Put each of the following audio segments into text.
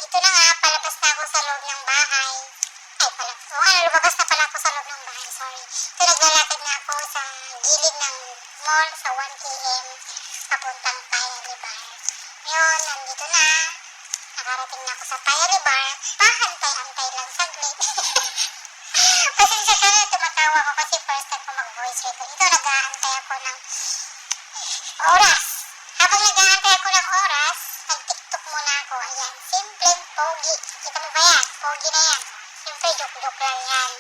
ito na nga, palabas na ako sa loob ng bahay. Lumabas na pala ako sa loob ng bahay, sorry. Ito, naglalakad na ako sa gilid ng mall sa 1 p.m. papuntang Paya Bar. Ngayon, nandito na. Nakarating na ako sa Paya Bar. Pahantay-antay lang saglit. Pasensya ka na, tumatawa ako kasi first time ko mag-voice record. Ito, nag-aantay ako ng oras. Habang nag-aantay ako ng oras, nag-tiktok muna ako. Ayan, simpleng pogi. Kita mo ba yan? Pogi na yan. Siyempre, joke-joke lang yan.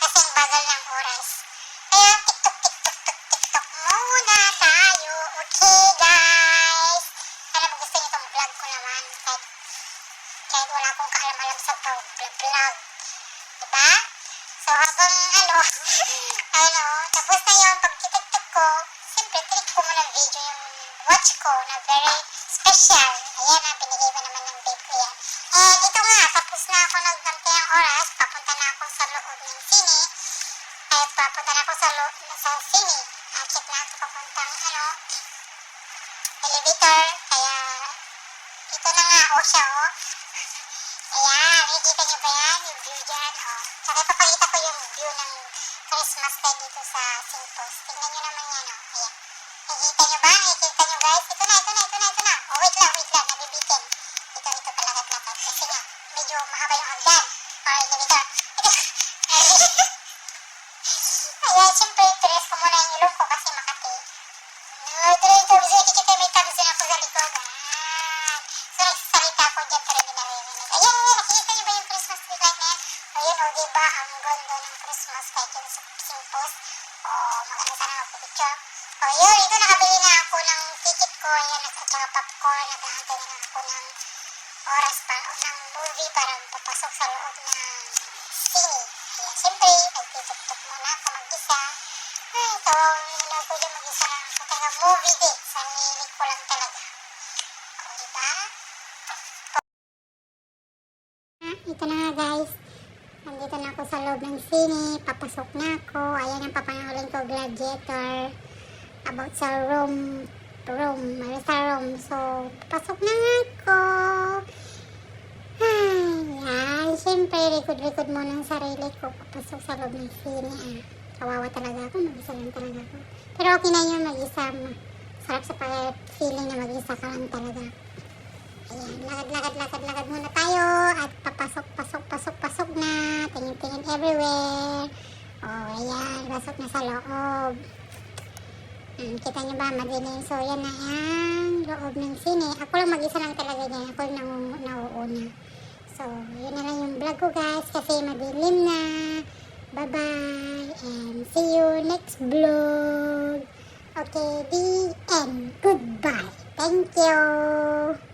Kasi ang bagal ng oras. Kaya, tiktok muna tayo. Okay, guys. Alam mo, gusto niyo itong vlog ko naman. Kahit wala akong kaalam-alam sa vlog. Diba? So, habang tapos na yung pag-tiktok ko, siyempre, click ko muna video yung watch ko na very special. Ayan na, binigay ko naman ng babe ko yan. And ito nga, tapos na ako nagdantay ang oras, papunta na ako sa loob ng sine. Ay, papunta na ako sa loob sa sine. Check na ako papuntang, elevator. Kaya, ito na nga, siya, Ayan, nakikita niyo ba yan? Yung view dyan, Tsaka ipapakita ko yung view ng Christmas tree dito sa Simpos. Tingnan niyo naman yan, Ayan. Nakikita niyo ba? Nakikita niyo, guys? Ito na. Wait lang, nabibitin. Ito, palakad-lakad. Kasi nga, medyo mahaba yung hagdan. Elevator. Ayan, siyempre, tres ko muna yung ilong ko kasi Makati. Ito, nakikita may tabs din ako sa likod, So, nagsasalita ako dyan, pero hindi naririnig. Ayan, nakikita niyo ba yung Christmas tree light na yan? Ayun, diba, ang ganda ng Christmas light yun sa Simpos. Maganda sana magpipicture. Yun, ito, nakabili na ako ng ticket ko, ayan, at saka popcorn, nag-aantay na ako ng oras ng movie para papasok sa loob ng sine. Ayan, siyempre, nagtituktok muna ako mag-isa. Nanonood ko dyan mag-isa lang ako. Talaga, movie din, sarili ko lang talaga. Diba? Ito na nga, guys. Nandito na ako sa loob ng sine. Papasok na ako. Ayan ang papanoorin ko, Gladiator. About sa room. So, papasok na nga ako. Ayan. Siyempre, record muna ang sarili ko. Papasok sa loob ng sine. Kawawa talaga ako. Mag-isa lang talaga ako. Pero okay na yun, mag-isa. Sarap sa feeling na mag-isa ka lang talaga. Ayan, lakad muna tayo at pasok na, tingin everywhere. Ayan, pasok na sa loob. Kita nyo ba, madilim? So, yan na yan, loob ng sine. Ako lang mag-isa lang talaga yan, ako lang nauuna. So, yun na lang yung vlog ko, guys, kasi madilim na. Bye-bye, and see you next vlog. Okay, the end. Goodbye. Thank you.